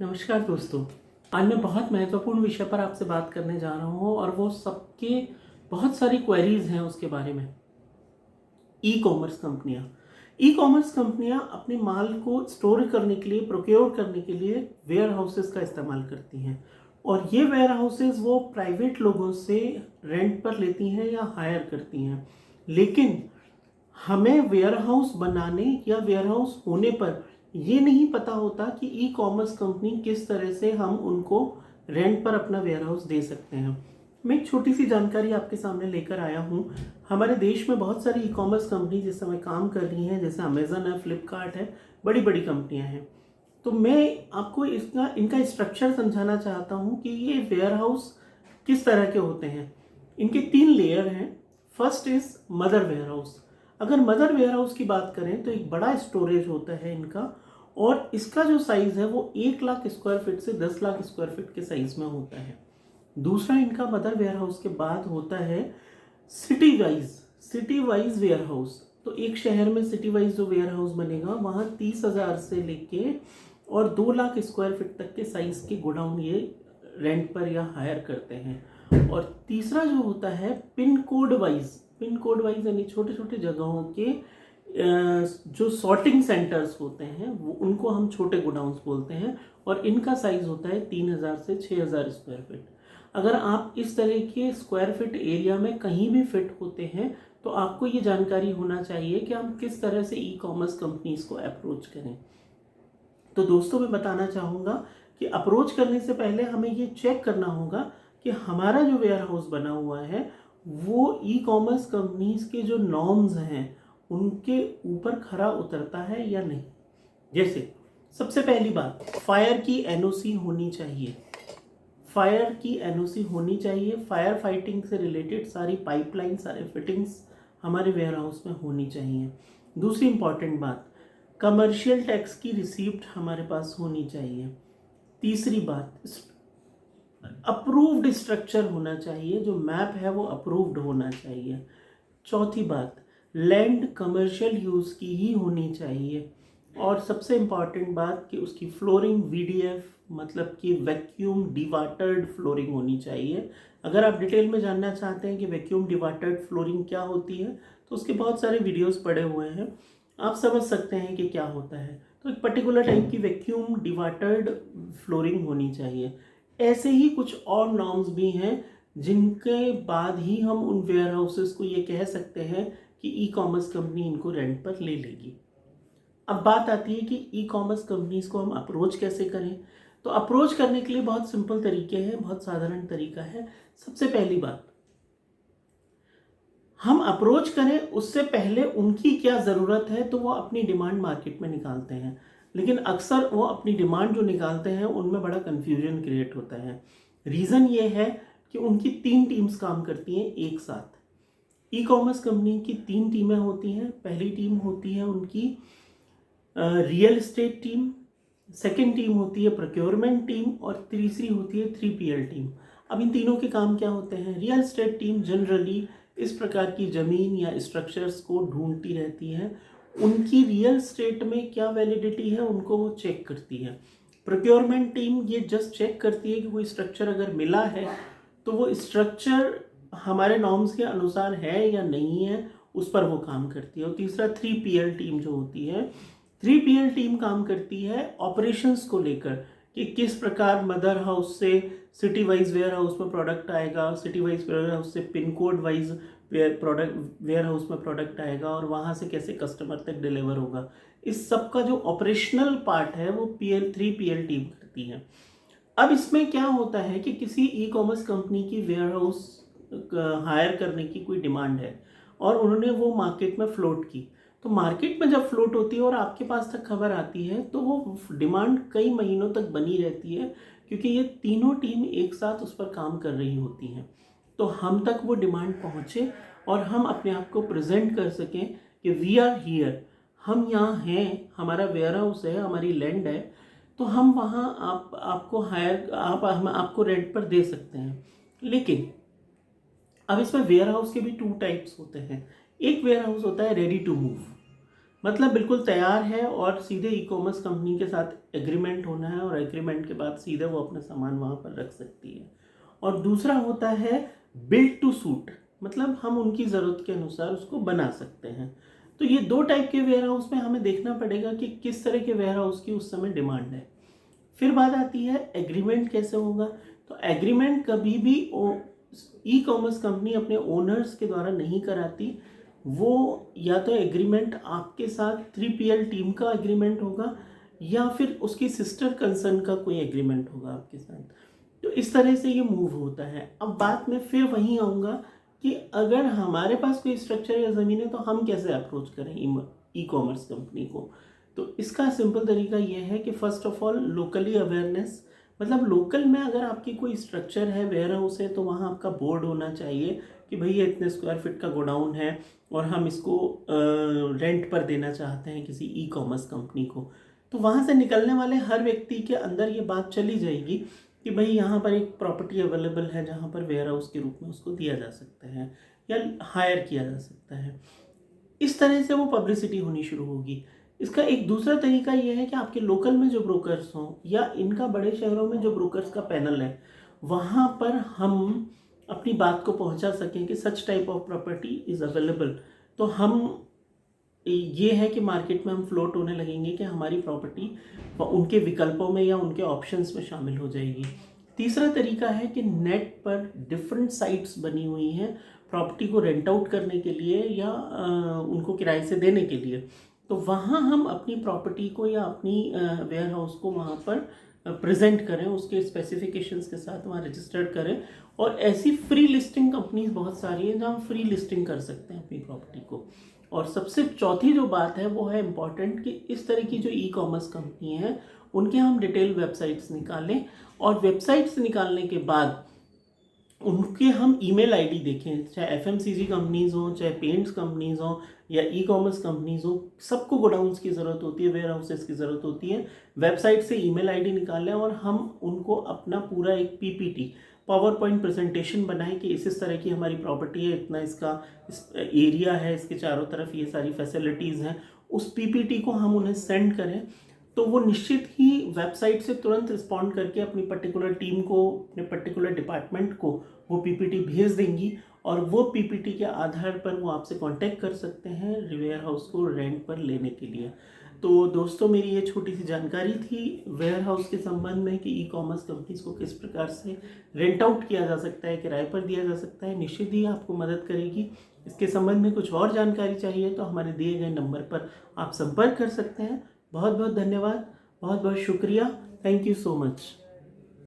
नमस्कार दोस्तों। आज मैं बहुत महत्वपूर्ण विषय पर आपसे बात करने जा रहा हूँ और वो सबके बहुत सारी क्वेरीज हैं उसके बारे में। ई कॉमर्स कंपनियाँ अपने माल को स्टोर करने के लिए, प्रोक्योर करने के लिए वेयर हाउसेस का इस्तेमाल करती हैं और ये वेयर हाउसेस वो प्राइवेट लोगों से रेंट पर लेती हैं या हायर करती हैं। लेकिन हमें वेयर हाउस बनाने या वेयर हाउस होने पर ये नहीं पता होता कि ई कॉमर्स कंपनी किस तरह से हम उनको रेंट पर अपना वेयर हाउस दे सकते हैं। मैं एक छोटी सी जानकारी आपके सामने लेकर आया हूँ। हमारे देश में बहुत सारी ई कॉमर्स कंपनी जिस समय काम कर रही हैं, जैसे अमेजन है, फ्लिपकार्ट है, बड़ी बड़ी कंपनियां हैं। तो मैं आपको इनका स्ट्रक्चर समझाना चाहता हूँ कि ये वेयर हाउस किस तरह के होते हैं। इनके 3 लेयर हैं। First is mother warehouse. अगर मदर वेयर हाउस की बात करें तो एक बड़ा स्टोरेज होता है इनका, और इसका जो साइज है वो 1 लाख स्क्वायर फीट से 10 लाख स्क्वायर फीट के साइज में होता है। दूसरा इनका मदर वेयर हाउस के बाद होता है सिटी वाइज वेयर हाउस। तो एक शहर में सिटी वाइज जो वेयर हाउस बनेगा वहाँ 30,000 से लेके और 2 लाख स्क्वायर फीट तक के साइज के गोडाउन ये रेंट पर या हायर करते हैं। और तीसरा जो होता है पिन कोड वाइज यानी छोटे छोटे जगहों के जो सॉर्टिंग सेंटर्स होते हैं वो उनको हम छोटे गोडाउन्स बोलते हैं और इनका साइज होता है 3,000 से 6,000 स्क्वायर फीट। अगर आप इस तरह के स्क्वायर फीट एरिया में कहीं भी फिट होते हैं तो आपको ये जानकारी होना चाहिए कि हम किस तरह से ई कॉमर्स कंपनीज को अप्रोच करें। तो दोस्तों, मैं बताना चाहूँगा कि अप्रोच करने से पहले हमें ये चेक करना होगा कि हमारा जो वेयर हाउस बना हुआ है वो ई कॉमर्स कंपनीज के जो नॉर्म्स हैं उनके ऊपर खरा उतरता है या नहीं। जैसे सबसे पहली बात, फायर की एनओसी होनी चाहिए। फायर फाइटिंग से रिलेटेड सारी पाइपलाइन, सारे फिटिंग्स हमारे वेयर हाउस में होनी चाहिए। दूसरी इंपॉर्टेंट बात, कमर्शियल टैक्स की रिसीप्ट हमारे पास होनी चाहिए। तीसरी बात, अप्रूव्ड स्ट्रक्चर होना चाहिए, जो मैप है वो अप्रूव्ड होना चाहिए। चौथी बात, लैंड कमर्शियल यूज़ की ही होनी चाहिए। और सबसे इम्पॉर्टेंट बात कि उसकी फ्लोरिंग वीडीएफ मतलब कि वैक्यूम डिवाटर्ड फ्लोरिंग होनी चाहिए। अगर आप डिटेल में जानना चाहते हैं कि वैक्यूम डिवाटर्ड फ्लोरिंग क्या होती है तो उसके बहुत सारे वीडियोस पड़े हुए हैं, आप समझ सकते हैं कि क्या होता है। तो एक पर्टिकुलर टाइप की वैक्यूम डिवाटर्ड फ्लोरिंग होनी चाहिए। ऐसे ही कुछ और नॉर्म्स भी हैं जिनके बाद ही हम उन वेयर हाउसेस को ये कह सकते हैं कि ई कॉमर्स कंपनी इनको रेंट पर ले लेगी। अब बात आती है कि ई कॉमर्स कंपनीज को हम अप्रोच कैसे करें। तो अप्रोच करने के लिए बहुत सिंपल तरीके हैं, बहुत साधारण तरीका है। सबसे पहली बात, हम अप्रोच करें उससे पहले उनकी क्या ज़रूरत है तो वो अपनी डिमांड मार्केट में निकालते हैं, लेकिन अक्सर वो अपनी डिमांड जो निकालते हैं उनमें बड़ा कन्फ्यूजन क्रिएट होता है। रीज़न ये है कि उनकी 3 टीम्स काम करती हैं एक साथ। ई कॉमर्स कंपनी की 3 टीमें होती हैं। पहली टीम होती है उनकी real estate team, second team होती है प्रोक्योरमेंट टीम और तीसरी होती है 3PL टीम। अब इन तीनों के काम क्या होते हैं? रियल एस्टेट टीम जनरली इस प्रकार की ज़मीन या स्ट्रक्चर्स को ढूंढती रहती है, उनकी रियल एस्टेट में क्या वैलिडिटी है उनको वो चेक करती है। प्रोक्योरमेंट टीम ये जस्ट चेक करती है कि कोई स्ट्रक्चर अगर मिला है तो वो स्ट्रक्चर हमारे नॉर्म्स के अनुसार है या नहीं है, उस पर वो काम करती है। और तीसरा 3PL टीम जो होती है, 3PL टीम काम करती है ऑपरेशंस को लेकर कि किस प्रकार मदर हाउस से सिटी वाइज वेयर हाउस में प्रोडक्ट आएगा, सिटी वाइज वेयर हाउस से pin code wise warehouse में प्रोडक्ट आएगा और वहाँ से कैसे कस्टमर तक डिलीवर होगा। इस सब का जो ऑपरेशनल पार्ट है वो 3PL टीम करती है। अब इसमें क्या होता है कि किसी ई कॉमर्स कंपनी की वेयर हाउस हायर करने की कोई डिमांड है और उन्होंने वो मार्केट में फ्लोट की। तो मार्केट में जब फ्लोट होती है और आपके पास तक खबर आती है तो वो डिमांड कई महीनों तक बनी रहती है, क्योंकि ये तीनों टीम एक साथ उस पर काम कर रही होती हैं। तो हम तक वो डिमांड पहुँचे और हम अपने आप को प्रेजेंट कर सकें कि वी आर हियर, हम यहाँ हैं, हमारा वेयर हाउस है, हमारी लैंड है, तो हम वहाँ हम आपको रेंट पर दे सकते हैं। लेकिन अब इसमें वेयर हाउस के भी 2 टाइप्स होते हैं। एक वेयर हाउस होता है रेडी टू मूव। मतलब बिल्कुल तैयार है और सीधे ई कॉमर्स कंपनी के साथ एग्रीमेंट होना है और एग्रीमेंट के बाद सीधे वो अपना सामान वहाँ पर रख सकती है। और दूसरा होता है बिल्ड टू सूट, मतलब हम उनकी ज़रूरत के अनुसार उसको बना सकते हैं। तो ये दो टाइप के वेयर हाउस में हमें देखना पड़ेगा कि किस तरह के वेयर हाउस की उस समय डिमांड है। फिर बात आती है एग्रीमेंट कैसे होगा। तो एग्रीमेंट कभी भी ई कॉमर्स कंपनी अपने ओनर्स के द्वारा नहीं कराती। वो या तो एग्रीमेंट आपके साथ 3PL टीम का एग्रीमेंट होगा या फिर उसकी सिस्टर कंसर्न का कोई एग्रीमेंट होगा आपके साथ। तो इस तरह से ये मूव होता है। अब बात में फिर वहीं आऊँगा कि अगर हमारे पास कोई स्ट्रक्चर या ज़मीन है तो हम कैसे अप्रोच करें ई कॉमर्स कंपनी को। तो इसका सिंपल तरीका ये है कि first of all locally awareness, मतलब लोकल में अगर आपकी कोई स्ट्रक्चर है, वेयर हाउस है, तो वहाँ आपका बोर्ड होना चाहिए कि भाई ये इतने स्क्वायर फीट का गोडाउन है और हम इसको रेंट पर देना चाहते हैं किसी ई कॉमर्स कंपनी को। तो वहाँ से निकलने वाले हर व्यक्ति के अंदर ये बात चली जाएगी कि भाई यहाँ पर एक प्रॉपर्टी अवेलेबल है जहाँ पर वेयर हाउस के रूप में उसको दिया जा सकता है या हायर किया जा सकता है। इस तरह से वो पब्लिसिटी होनी शुरू होगी। इसका एक दूसरा तरीका ये है कि आपके लोकल में जो ब्रोकर्स हों या इनका बड़े शहरों में जो ब्रोकर्स का पैनल है, वहाँ पर हम अपनी बात को पहुँचा सकें कि such type of property is available. तो हम ये है कि मार्केट में हम फ्लोट होने लगेंगे कि हमारी प्रॉपर्टी उनके विकल्पों में या उनके ऑप्शंस में शामिल हो जाएगी। तीसरा तरीका है कि नेट पर डिफरेंट साइट्स बनी हुई हैं प्रॉपर्टी को रेंट आउट करने के लिए या उनको किराए से देने के लिए। तो वहाँ हम अपनी प्रॉपर्टी को या अपनी वेयर हाउस को वहाँ पर प्रेजेंट करें, उसके स्पेसिफिकेशंस के साथ वहाँ रजिस्टर्ड करें। और ऐसी फ्री लिस्टिंग कंपनीज बहुत सारी हैं जहाँ हम फ्री लिस्टिंग कर सकते हैं अपनी प्रॉपर्टी को। और सबसे चौथी जो बात है वो है इम्पॉर्टेंट कि इस तरह की जो ई कॉमर्स कंपनी है उनके हम डिटेल वेबसाइट्स निकालें और वेबसाइट्स निकालने के बाद उनके हम ईमेल आईडी देखें, चाहे एफएमसीजी कंपनीज हों, चाहे पेंट्स कंपनीज हों या ई कॉमर्स कंपनीज हों, सबको गोडाउंस की ज़रूरत होती है, वेयर हाउसेस की ज़रूरत होती है। वेबसाइट से ईमेल आईडी निकालें और हम उनको अपना पूरा एक पीपीटी पावर पॉइंट प्रेजेंटेशन बनाएं कि इस तरह की हमारी प्रॉपर्टी है, इतना इसका एरिया है, इसके चारों तरफ ये सारी फैसिलिटीज़ हैं। उस पीपीटी को हम उन्हें सेंड करें तो वो निश्चित ही वेबसाइट से तुरंत रिस्पॉन्ड करके अपनी पर्टिकुलर टीम को, अपने पर्टिकुलर डिपार्टमेंट को वो पीपीटी भेज देंगी और वो पीपीटी के आधार पर वो आपसे कांटेक्ट कर सकते हैं वेयर हाउस को रेंट पर लेने के लिए। तो दोस्तों, मेरी ये छोटी सी जानकारी थी वेयर हाउस के संबंध में कि ई कॉमर्स कंपनीज को किस प्रकार से रेंट आउट किया जा सकता है, किराए पर दिया जा सकता है। निश्चित ही आपको मदद करेगी। इसके संबंध में कुछ और जानकारी चाहिए तो हमारे दिए गए नंबर पर आप संपर्क कर सकते हैं। बहुत बहुत धन्यवाद, बहुत बहुत शुक्रिया। Thank you so much.